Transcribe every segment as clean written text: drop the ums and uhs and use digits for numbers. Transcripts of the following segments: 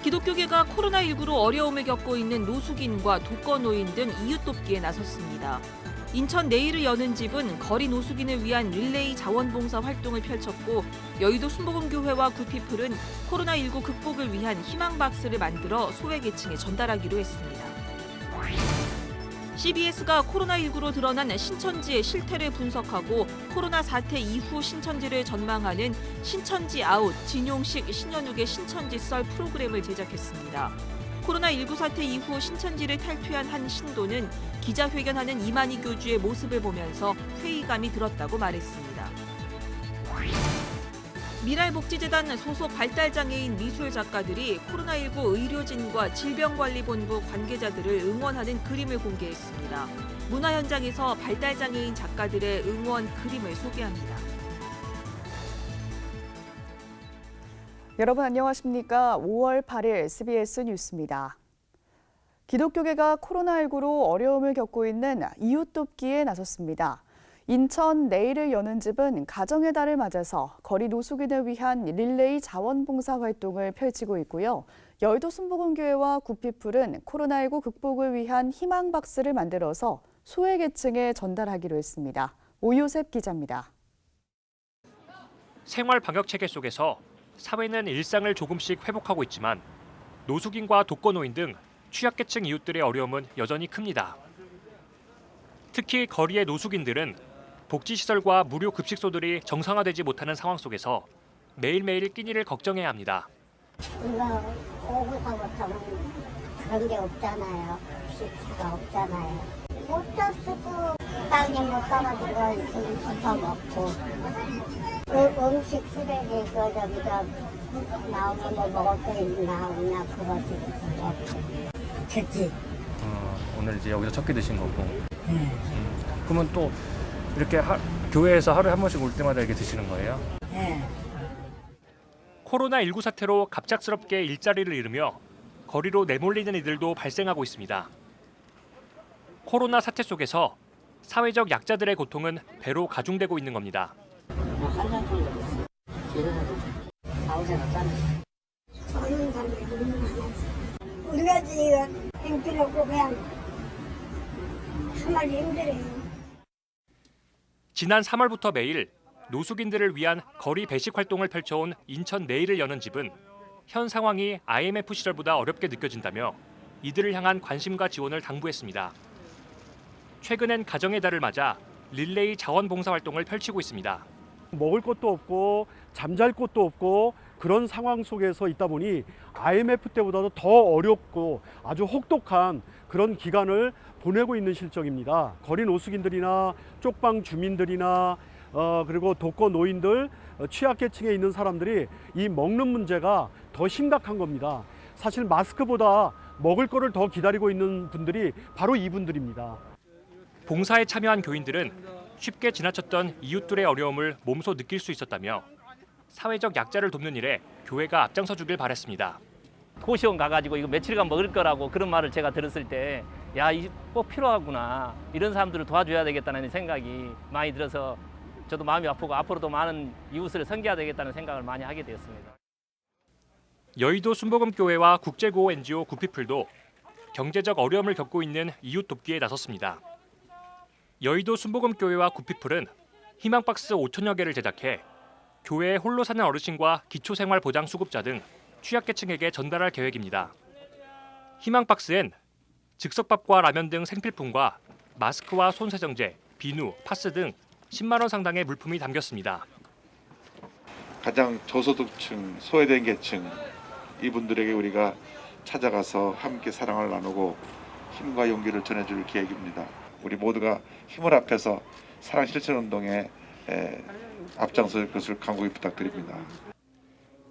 기독교계가 코로나19로 어려움을 겪고 있는 노숙인과 독거노인 등 이웃 돕기에 나섰습니다. 인천 내일을 여는 집은 거리 노숙인을 위한 릴레이 자원봉사 활동을 펼쳤고, 여의도 순복음교회와 굿피플은 코로나19 극복을 위한 희망박스를 만들어 소외계층에 전달하기로 했습니다. CBS가 코로나19로 드러난 신천지의 실태를 분석하고 코로나 사태 이후 신천지를 전망하는 신천지 아웃, 진용식, 신현욱의 신천지 썰 프로그램을 제작했습니다. 코로나19 사태 이후 신천지를 탈퇴한 한 신도는 기자회견하는 이만희 교주의 모습을 보면서 회의감이 들었다고 말했습니다. 미랄복지재단 소속 발달장애인 미술작가들이 코로나19 의료진과 질병관리본부 관계자들을 응원하는 그림을 공개했습니다. 문화 현장에서 발달장애인 작가들의 응원 그림을 소개합니다. 여러분 안녕하십니까? 5월 8일 SBS 뉴스입니다. 기독교계가 코로나19로 어려움을 겪고 있는 이웃 돕기에 나섰습니다. 인천 내일을 여는 집은 가정의 달을 맞아서 거리 노숙인을 위한 릴레이 자원봉사 활동을 펼치고 있고요. 여의도 순복음교회와 굿피플은 코로나19 극복을 위한 희망박스를 만들어서 소외계층에 전달하기로 했습니다. 오요셉 기자입니다. 생활 방역 체계 속에서 사회는 일상을 조금씩 회복하고 있지만 노숙인과 독거노인 등 취약계층 이웃들의 어려움은 여전히 큽니다. 특히 거리의 노숙인들은 복지시설과 무료 급식소들이 정상화되지 못하는 상황 속에서 매일매일 끼니를 걱정해야 합니다. 우리가 오고서부터는 그런 게 없잖아요. 식사가 없잖아요. 옷도 쓰고 땅에 못 떨어진 거 있으면 주워 먹고 음식 쓰레기 저기다 나오면 뭐 먹을 거 있나 없나 그거 지금 됐지. 오늘 이제 여기서 첫 끼 드신 거고. 그러면 또 이렇게 교회에서 하루에 한 번씩 올 때마다 이렇게 드시는 거예요? 네. 코로나19 사태로 갑작스럽게 일자리를 잃으며 거리로 내몰리는 이들도 발생하고 있습니다. 코로나 사태 속에서 사회적 약자들의 고통은 배로 가중되고 있는 겁니다. 우리가 지금 힘들었고 그냥 정말 힘들어요. 지난 3월부터 매일 노숙인들을 위한 거리 배식 활동을 펼쳐온 인천 내일을 여는 집은 현 상황이 IMF 시절보다 어렵게 느껴진다며 이들을 향한 관심과 지원을 당부했습니다. 최근엔 가정의 달을 맞아 릴레이 자원봉사 활동을 펼치고 있습니다. 먹을 것도 없고 잠잘 곳도 없고 그런 상황 속에서 있다 보니 IMF 때보다도 더 어렵고 아주 혹독한 그런 기간을 보내고 있는 실정입니다. 거리 노숙인들이나 쪽방 주민들이나 그리고 독거노인들, 취약계층에 있는 사람들이 이 먹는 문제가 더 심각한 겁니다. 사실 마스크보다 먹을 거를 더 기다리고 있는 분들이 바로 이분들입니다. 봉사에 참여한 교인들은 쉽게 지나쳤던 이웃들의 어려움을 몸소 느낄 수 있었다며 사회적 약자를 돕는 일에 교회가 앞장서 주길 바랬습니다. 고시원 가가지고 이거 며칠간 먹을 거라고 그런 말을 제가 들었을 때 야, 이 꼭 필요하구나. 이런 사람들을 도와줘야 되겠다는 생각이 많이 들어서 저도 마음이 아프고 앞으로도 많은 이웃을 섬겨야 되겠다는 생각을 많이 하게 되었습니다. 여의도 순복음교회와 국제구호 NGO 굿피플도 경제적 어려움을 겪고 있는 이웃 돕기에 나섰습니다. 여의도 순복음교회와 굿피플은 희망박스 5천여 개를 제작해 교회에 홀로 사는 어르신과 기초생활보장수급자 등 취약계층에게 전달할 계획입니다. 희망박스엔 즉석밥과 라면 등 생필품과 마스크와 손세정제, 비누, 파스 등 10만 원 상당의 물품이 담겼습니다. 가장 저소득층, 소외된 계층 이분들에게 우리가 찾아가서 함께 사랑을 나누고 힘과 용기를 전해줄 계획입니다. 우리 모두가 힘을 합해서 사랑 실천 운동에 앞장설 것을 간곡히 부탁드립니다.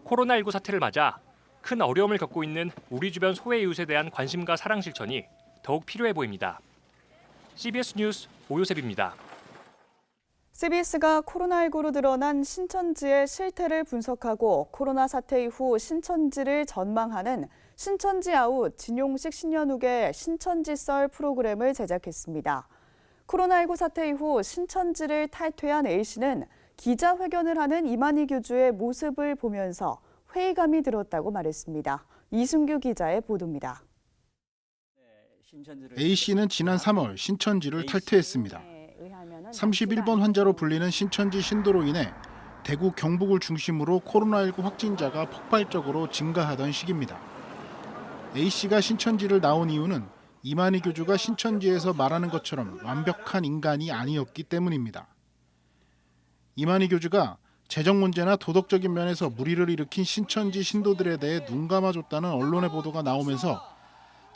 코로나19 사태를 맞아 큰 어려움을 겪고 있는 우리 주변 소외 이웃에 대한 관심과 사랑 실천이 더욱 필요해 보입니다. CBS 뉴스 오요셉입니다. CBS가 코로나19로 드러난 신천지의 실태를 분석하고 코로나 사태 이후 신천지를 전망하는 신천지 아웃, 진용식, 신현욱의 신천지 썰 프로그램을 제작했습니다. 코로나19 사태 이후 신천지를 탈퇴한 A씨는 기자회견을 하는 이만희 교주의 모습을 보면서 회의감이 들었다고 말했습니다. 이승규 기자의 보도입니다. A씨는 지난 3월 신천지를 탈퇴했습니다. 31번 환자로 불리는 신천지 신도로 인해 대구 경북을 중심으로 코로나19 확진자가 폭발적으로 증가하던 시기입니다. A씨가 신천지를 나온 이유는 이만희 교주가 신천지에서 말하는 것처럼 완벽한 인간이 아니었기 때문입니다. 이만희 교주가 재정 문제나 도덕적인 면에서 무리를 일으킨 신천지 신도들에 대해 눈감아줬다는 언론의 보도가 나오면서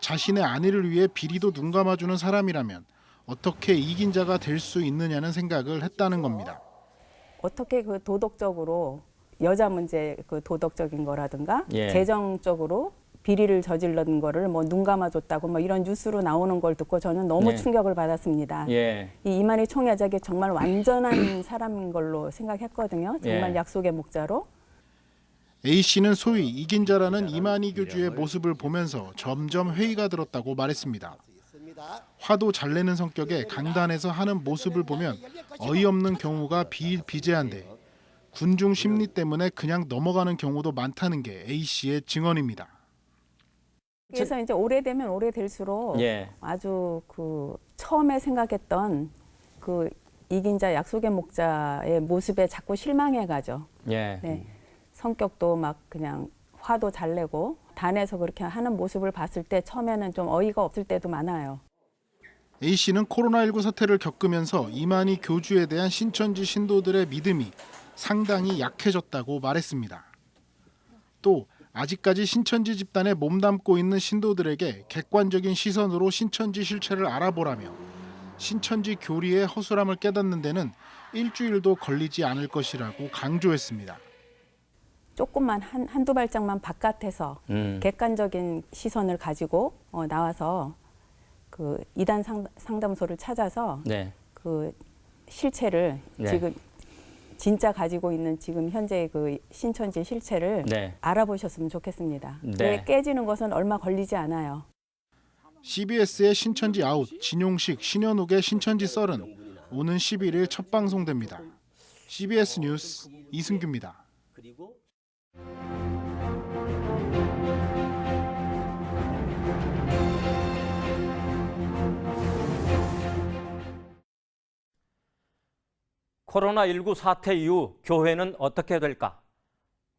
자신의 안위를 위해 비리도 눈감아주는 사람이라면 어떻게 이긴 자가 될 수 있느냐는 생각을 했다는 겁니다. 어떻게 그 도덕적으로 여자 문제 그 도덕적인 거라든가 예. 재정적으로 비리를 저질른 거를 뭐 눈 감아줬다고 뭐 이런 뉴스로 나오는 걸 듣고 저는 너무 예. 충격을 받았습니다. 예. 이 이만희 총회장이 정말 완전한 사람인 걸로 생각했거든요. 정말 예. 약속의 목자로. A씨는 소위 이긴 자라는 이만희 교주의 모습을 보면서 점점 회의가 들었다고 말했습니다. 화도 잘 내는 성격에 강단에서 하는 모습을 보면 어이없는 경우가 비일비재한데 군중 심리 때문에 그냥 넘어가는 경우도 많다는 게 A씨의 증언입니다. 그래서 이제 오래되면 오래될수록 예. 아주 그 처음에 생각했던 그 이긴 자 약속의 목자의 모습에 자꾸 실망해가죠. 예. 네. 성격도 막 그냥 화도 잘 내고 단에서 그렇게 하는 모습을 봤을 때 처음에는 좀 어이가 없을 때도 많아요. A씨는 코로나19 사태를 겪으면서 이만희 교주에 대한 신천지 신도들의 믿음이 상당히 약해졌다고 말했습니다. 또 아직까지 신천지 집단에 몸담고 있는 신도들에게 객관적인 시선으로 신천지 실체를 알아보라며 신천지 교리의 허술함을 깨닫는 데는 일주일도 걸리지 않을 것이라고 강조했습니다. 조금만 한두 발짝만 바깥에서 객관적인 시선을 가지고 나와서 그 이단 상담소를 찾아서 네. 그 실체를 네. 지금 진짜 가지고 있는 지금 현재 그 신천지 실체를 네. 알아보셨으면 좋겠습니다. 네. 그게 깨지는 것은 얼마 걸리지 않아요. CBS의 신천지 아웃, 진용식, 신현욱의 신천지 썰은 오는 11일 첫 방송됩니다. CBS 뉴스 이승규입니다. 코로나19 사태 이후 교회는 어떻게 될까?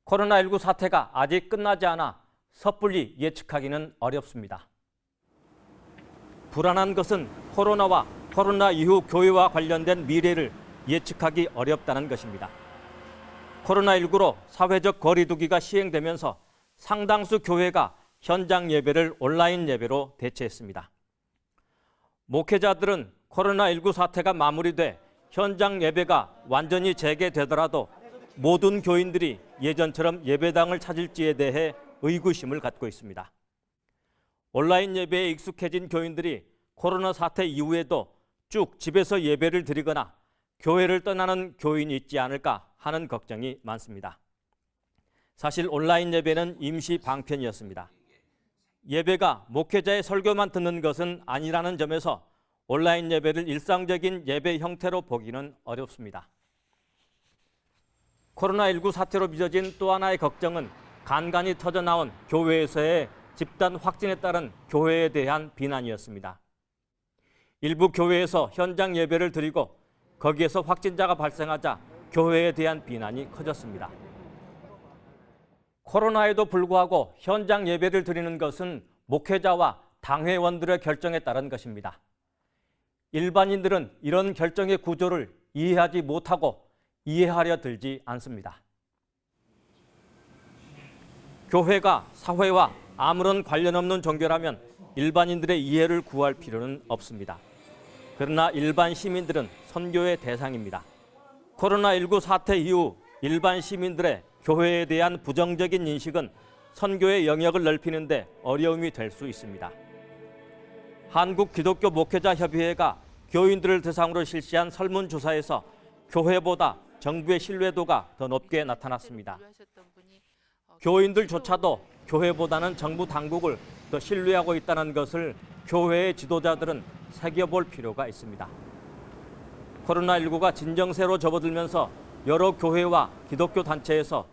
코로나19 사태가 아직 끝나지 않아 섣불리 예측하기는 어렵습니다. 불안한 것은 코로나와 코로나 이후 교회와 관련된 미래를 예측하기 어렵다는 것입니다. 코로나19로 사회적 거리 두기가 시행되면서 상당수 교회가 현장 예배를 온라인 예배로 대체했습니다. 목회자들은 코로나19 사태가 마무리돼 현장 예배가 완전히 재개되더라도 모든 교인들이 예전처럼 예배당을 찾을지에 대해 의구심을 갖고 있습니다. 온라인 예배에 익숙해진 교인들이 코로나 사태 이후에도 쭉 집에서 예배를 드리거나 교회를 떠나는 교인이 있지 않을까 하는 걱정이 많습니다. 사실 온라인 예배는 임시 방편이었습니다. 예배가 목회자의 설교만 듣는 것은 아니라는 점에서 온라인 예배를 일상적인 예배 형태로 보기는 어렵습니다. 코로나19 사태로 빚어진 또 하나의 걱정은 간간히 터져나온 교회에서의 집단 확진에 따른 교회에 대한 비난이었습니다. 일부 교회에서 현장 예배를 드리고 거기에서 확진자가 발생하자 교회에 대한 비난이 커졌습니다. 코로나에도 불구하고 현장 예배를 드리는 것은 목회자와 당회원들의 결정에 따른 것입니다. 일반인들은 이런 결정의 구조를 이해하지 못하고 이해하려 들지 않습니다. 교회가 사회와 아무런 관련 없는 종교라면 일반인들의 이해를 구할 필요는 없습니다. 그러나 일반 시민들은 선교의 대상입니다. 코로나19 사태 이후 일반 시민들의 교회에 대한 부정적인 인식은 선교의 영역을 넓히는 데 어려움이 될 수 있습니다. 한국 기독교 목회자 협의회가 교인들을 대상으로 실시한 설문조사에서 교회보다 정부의 신뢰도가 더 높게 나타났습니다. 교인들조차도 교회보다는 정부 당국을 더 신뢰하고 있다는 것을 교회의 지도자들은 새겨볼 필요가 있습니다. 코로나19가 진정세로 접어들면서 여러 교회와 기독교 단체에서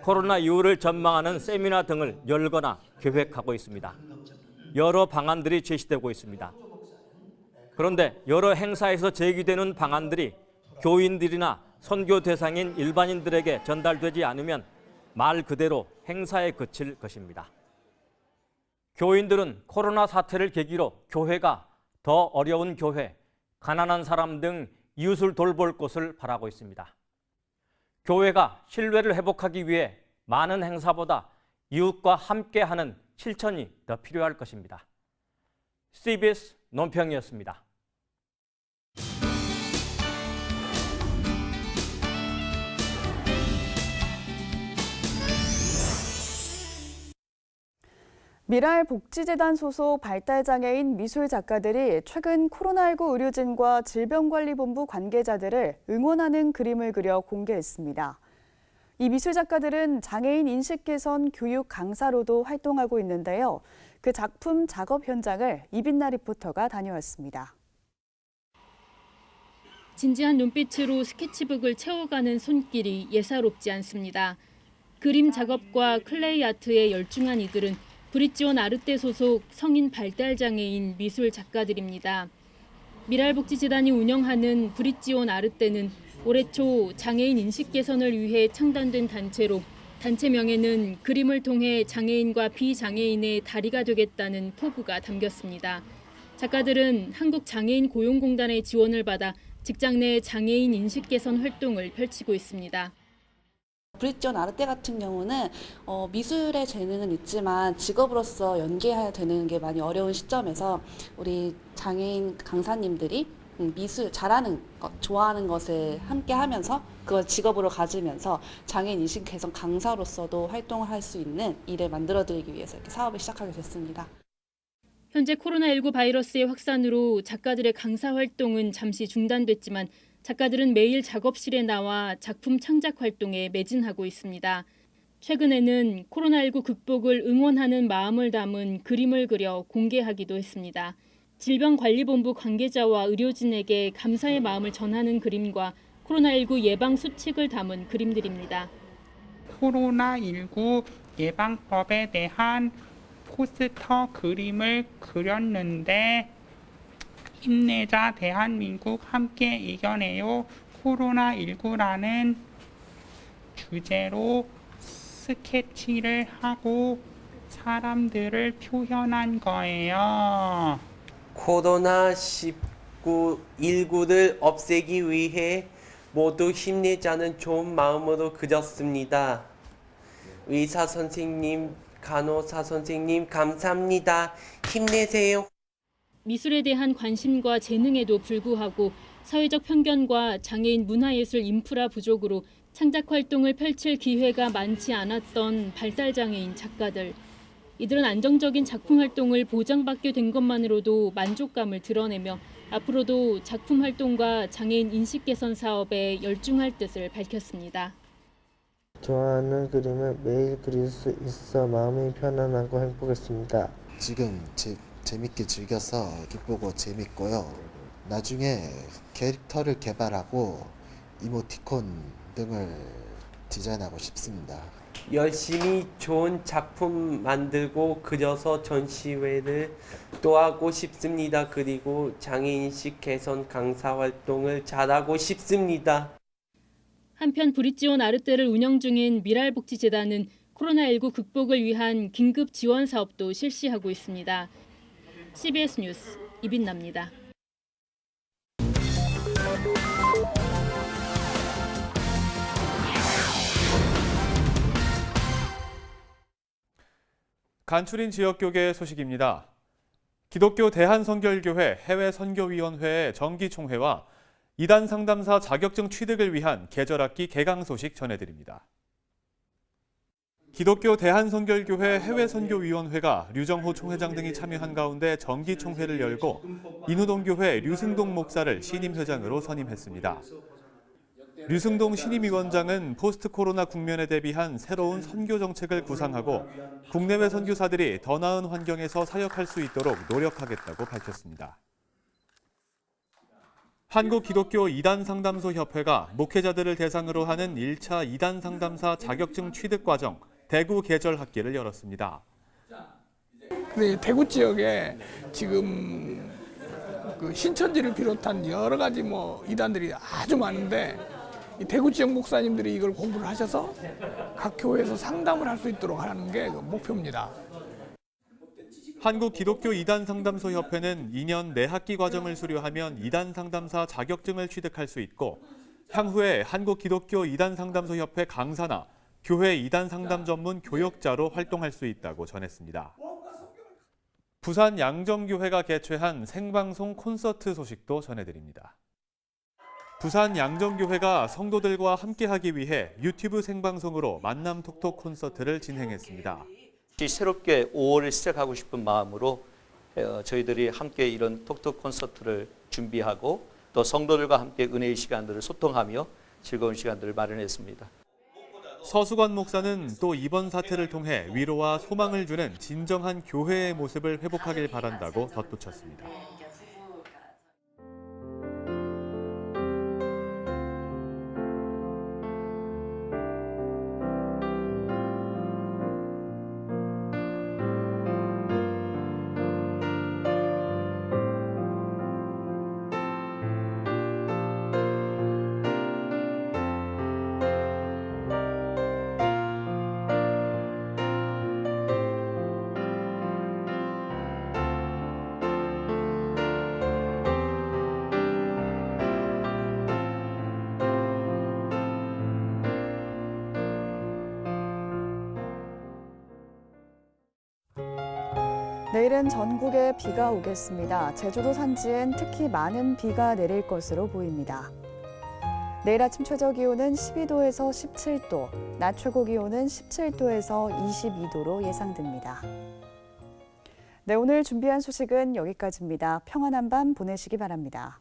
코로나 이후를 전망하는 세미나 등을 열거나 계획하고 있습니다. 여러 방안들이 제시되고 있습니다. 그런데 여러 행사에서 제기되는 방안들이 교인들이나 선교 대상인 일반인들에게 전달되지 않으면 말 그대로 행사에 그칠 것입니다. 교인들은 코로나 사태를 계기로 교회가 더 어려운 교회, 가난한 사람 등 이웃을 돌볼 것을 바라고 있습니다. 교회가 신뢰를 회복하기 위해 많은 행사보다 이웃과 함께하는 실천이 더 필요할 것입니다. CBS 논평이었습니다. 미랄복지재단 소속 발달장애인 미술작가들이 최근 코로나19 의료진과 질병관리본부 관계자들을 응원하는 그림을 그려 공개했습니다. 이 미술작가들은 장애인 인식 개선 교육 강사로도 활동하고 있는데요. 그 작품 작업 현장을 이빈나 리포터가 다녀왔습니다. 진지한 눈빛으로 스케치북을 채워가는 손길이 예사롭지 않습니다. 그림 작업과 클레이 아트에 열중한 이들은 브릿지원 아르떼 소속 성인 발달장애인 미술 작가들입니다. 미랄복지재단이 운영하는 브릿지원 아르떼는 올해 초 장애인 인식 개선을 위해 창단된 단체로 단체명에는 그림을 통해 장애인과 비장애인의 다리가 되겠다는 포부가 담겼습니다. 작가들은 한국장애인고용공단의 지원을 받아 직장 내 장애인 인식 개선 활동을 펼치고 있습니다. 브릿지원 아르떼 같은 경우는 미술의 재능은 있지만 직업으로서 연계해야 되는 게 많이 어려운 시점에서 우리 장애인 강사님들이 미술 잘하는 것, 좋아하는 것을 함께 하면서 그걸 직업으로 가지면서 장애인 인식 개선 강사로서도 활동을 할 수 있는 일을 만들어드리기 위해서 이렇게 사업을 시작하게 됐습니다. 현재 코로나19 바이러스의 확산으로 작가들의 강사 활동은 잠시 중단됐지만 작가들은 매일 작업실에 나와 작품 창작 활동에 매진하고 있습니다. 최근에는 코로나19 극복을 응원하는 마음을 담은 그림을 그려 공개하기도 했습니다. 질병관리본부 관계자와 의료진에게 감사의 마음을 전하는 그림과 코로나19 예방 수칙을 담은 그림들입니다. 코로나19 예방법에 대한 포스터 그림을 그렸는데 힘내자 대한민국 함께 이겨내요 코로나19라는 주제로 스케치를 하고 사람들을 표현한 거예요. 코로나19를 없애기 위해 모두 힘내자는 좋은 마음으로 그렸습니다. 의사 선생님, 간호사 선생님 감사합니다. 힘내세요. 미술에 대한 관심과 재능에도 불구하고 사회적 편견과 장애인 문화예술 인프라 부족으로 창작 활동을 펼칠 기회가 많지 않았던 발달장애인 작가들. 이들은 안정적인 작품 활동을 보장받게 된 것만으로도 만족감을 드러내며 앞으로도 작품 활동과 장애인 인식 개선 사업에 열중할 뜻을 밝혔습니다. 좋아하는 그림을 매일 그릴 수 있어 마음이 편안하고 행복했습니다. 지금 재밌게 즐겨서 기쁘고 재밌고요. 나중에 캐릭터를 개발하고 이모티콘 등을 디자인하고 싶습니다. 열심히 좋은 작품 만들고 그려서 전시회를 또 하고 싶습니다. 그리고 장애인식 개선 강사 활동을 잘하고 싶습니다. 한편 브릿지원 아르떼를 운영 중인 미랄복지재단은 코로나19 극복을 위한 긴급 지원 사업도 실시하고 있습니다. CBS 뉴스 이빈나입니다. 간추린 지역교계 소식입니다. 기독교 대한선결교회 해외선교위원회의 정기총회와 이단 상담사 자격증 취득을 위한 계절학기 개강 소식 전해드립니다. 기독교 대한선결교회 해외선교위원회가 류정호 총회장 등이 참여한 가운데 정기총회를 열고 인후동교회 류승동 목사를 신임회장으로 선임했습니다. 류승동 신임위원장은 포스트 코로나 국면에 대비한 새로운 선교 정책을 구상하고 국내외 선교사들이 더 나은 환경에서 사역할 수 있도록 노력하겠다고 밝혔습니다. 한국기독교 이단상담소 협회가 목회자들을 대상으로 하는 1차 이단상담사 자격증 취득 과정 대구 계절 학기를 열었습니다. 네, 대구 지역에 지금 그 신천지를 비롯한 여러 가지 이단들이 아주 많은데 이 대구 지역 목사님들이 이걸 공부를 하셔서 각 교회에서 상담을 할 수 있도록 하는 게 목표입니다. 한국기독교 이단상담소 협회는 2년 내학기 과정을 수료하면 이단상담사 자격증을 취득할 수 있고 향후에 한국기독교 이단상담소 협회 강사나 교회 이단상담 전문 교역자로 활동할 수 있다고 전했습니다. 부산 양정교회가 개최한 생방송 콘서트 소식도 전해드립니다. 부산 양정교회가 성도들과 함께하기 위해 유튜브 생방송으로 만남 톡톡 콘서트를 진행했습니다. 새롭게 5월을 시작하고 싶은 마음으로 저희들이 함께 이런 톡톡 콘서트를 준비하고 또 성도들과 함께 은혜의 시간들을 소통하며 즐거운 시간들을 마련했습니다. 서수관 목사는 또 이번 사태를 통해 위로와 소망을 주는 진정한 교회의 모습을 회복하길 바란다고 덧붙였습니다. 내일은 전국에 비가 오겠습니다. 제주도 산지엔 특히 많은 비가 내릴 것으로 보입니다. 내일 아침 최저 기온은 12도에서 17도, 낮 최고 기온은 17도에서 22도로 예상됩니다. 네, 오늘 준비한 소식은 여기까지입니다. 평안한 밤 보내시기 바랍니다.